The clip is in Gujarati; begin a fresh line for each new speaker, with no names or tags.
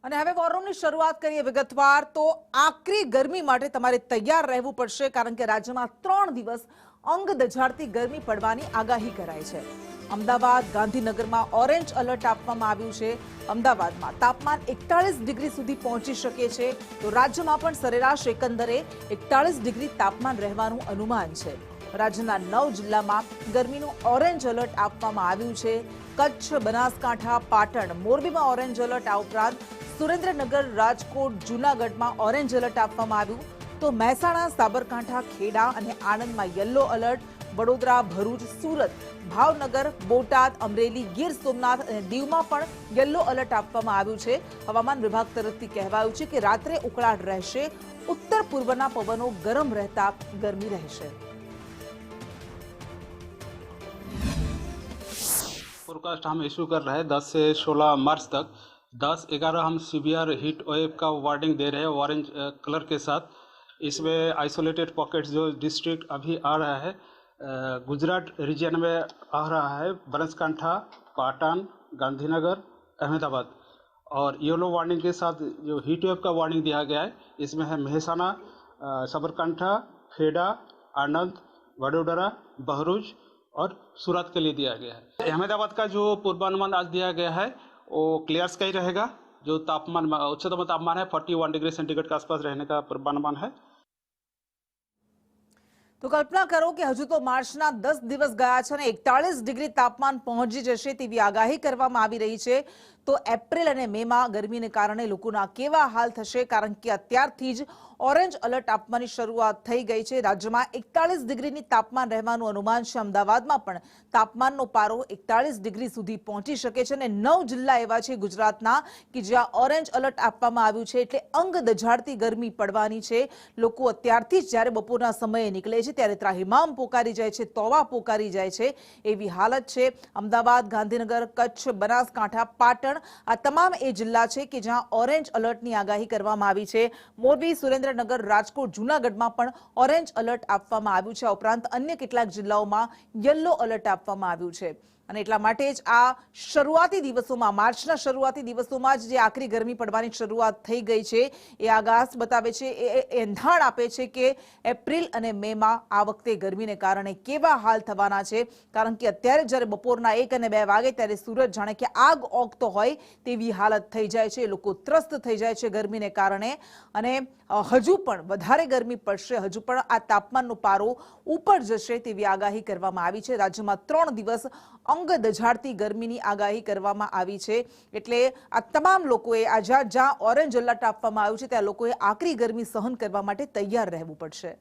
અને હવે વોરરૂમની શરૂઆત કરીએ વિગતવાર તો આકરી ગરમી માટે તમારે તૈયાર રહેવું પડશે કારણ કે રાજ્યમાં 3 દિવસ અંગ દઝાડતી ગરમી પડવાની આગાહી કરાઈ છે। અમદાવાદ ગાંધીનગરમાં ઓરેન્જ એલર્ટ આપવામાં આવ્યું છે। અમદાવાદમાં તાપમાન 41 ડિગ્રી સુધી પહોંચી શકે છે તો રાજ્યમાં પણ સરેરાશ એકંદરે 41 ડિગ્રી તાપમાન રહેવાનું અનુમાન છે। રાજ્યના 9 જિલ્લામાં ગરમીનું ઓરેન્જ એલર્ટ આપવામાં આવ્યું છે। કચ્છ, બનાસકાંઠા, પાટણ, મોરબીમાં ઓરેન્જ એલર્ટ આ ઉપરાંત સુરેન્દ્રનગર, રાજકોટ, જૂનાગઢમાં ઓરેન્જ એલર્ટ આપવામાં આવ્યું તો મહેસાણા, સાબરકાંઠા, ખેડા અને આણંદમાં યલો એલર્ટ, વડોદરા, ભરૂચ, સુરત, ભાવનગર, બોટાદ, અમરેલી, ગીર સોમનાથ અને દીવમાં પણ યલો એલર્ટ આપવામાં આવ્યું છે। હવામાન વિભાગ તરફથી કહેવાયું છે કે રાત્રે ઉકળાટ રહેશે, ઉત્તર પૂર્વના પવનો ગરમ રહેતા ગરમી રહેશે।
फोरकास्ट हम इशू कर रहे हैं 10 से 16 मार्च तक। 10-11 हम सीवियर हीट वेव का वार्निंग दे रहे हैं ऑरेंज कलर के साथ। इसमें आइसोलेटेड पॉकेट्स जो डिस्ट्रिक्ट अभी आ रहा है गुजरात रीजन में आ रहा है, बनासकांठा, पाटन, गांधीनगर, अहमदाबाद। और येलो वार्निंग के साथ जो हीट वेव का वार्निंग दिया गया है इसमें है मेहसाना, साबरकांठा, खेड़ा, आनंद, वडोदरा, भरूच और सूरत के लिए दिया गया है। अहमदाबाद का जो पूर्वानुमान आज दिया गया है वो क्लियर स्काई रहेगा। जो तापमान उच्चतम तापमान है 41 डिग्री सेंटीग्रेड के आसपास रहने का पूर्वानुमान है।
तो कल्पना करो कि हजू तो मार्चना 10 दिवस गया है અને 41 ડિગ્રી તાપમાન પહોંચી જશે તેવી આગાહી કરવામાં આવી રહી છે। તો એપ્રિલ અને મેમાં ગરમીને કારણે લોકોના કેવા હાલ થશે કારણ કે અત્યારથી જ ઓરેન્જ એલર્ટ આપવાની શરૂઆત થઈ ગઈ છે। રાજ્યમાં 41 ડિગ્રીની તાપમાન રહેવાનું અનુમાન છે। અમદાવાદમાં પણ તાપમાનનો પારો 41 ડિગ્રી સુધી પહોંચી શકે છે અને 9 જિલ્લા એવા છે ગુજરાતના કે જ્યાં ઓરેન્જ એલર્ટ આપવામાં આવ્યું છે એટલે અંગ દઝાડતી ગરમી પડવાની છે। લોકો અત્યારથી જ જ્યારે બપોરના સમયે નીકળે છે ત્યારે ત્રાહિમામ પોકારી જાય છે, તોવા પોકારી જાય છે એવી હાલત છે। અમદાવાદ, ગાંધીનગર, કચ્છ, બનાસકાંઠા, પાટણ આ તમામ એ જિલ્લા છે કે જ્યાં ઓરેન્જ એલર્ટની આગાહી કરવામાં આવી છે। મોરબી, સુરેન્દ્રનગર, રાજકોટ, જૂનાગઢમાં પણ ઓરેન્જ એલર્ટ આપવામાં આવ્યું છે। આ ઉપરાંત અન્ય કેટલાક જિલ્લાઓમાં યલો એલર્ટ આપવામાં આવ્યું છે અને એટલા માટે જ આ શરૂઆતી દિવસોમાં માર્ચના શરૂઆતી દિવસોમાં જ જે આકરી ગરમી પડવાની શરૂઆત થઈ ગઈ છે એ આગાસ બતાવે છે, એ એંધાણ આપે છે કે એપ્રિલ અને મેમાં આ વખતે ગરમીને કારણે કેવા હાલ થવાના છે કારણ કે અત્યારે જ્યારે બપોરના 1 અને 2 વાગે ત્યારે સૂરજ જાણે કે આગ ઓગતો હોય તેવી હાલત થઈ જાય છે। લોકો ત્રસ્ત થઈ જાય છે ગરમીને કારણે અને હજુ પણ વધારે ગરમી પડશે, હજુ પણ આ તાપમાનનો પારો ઉપર જશે તેવી આગાહી કરવામાં આવી છે। રાજ્યમાં 3 દિવસ અંગ દઝાડતી ગરમીની આગાહી કરવામાં આવી છે એટલે આ તમામ લોકોએ જ્યાં ઓરેન્જ એલર્ટ આપવામાં આવ્યું છે ત્યાં લોકોએ આકરી ગરમી સહન કરવા માટે તૈયાર રહેવું પડશે।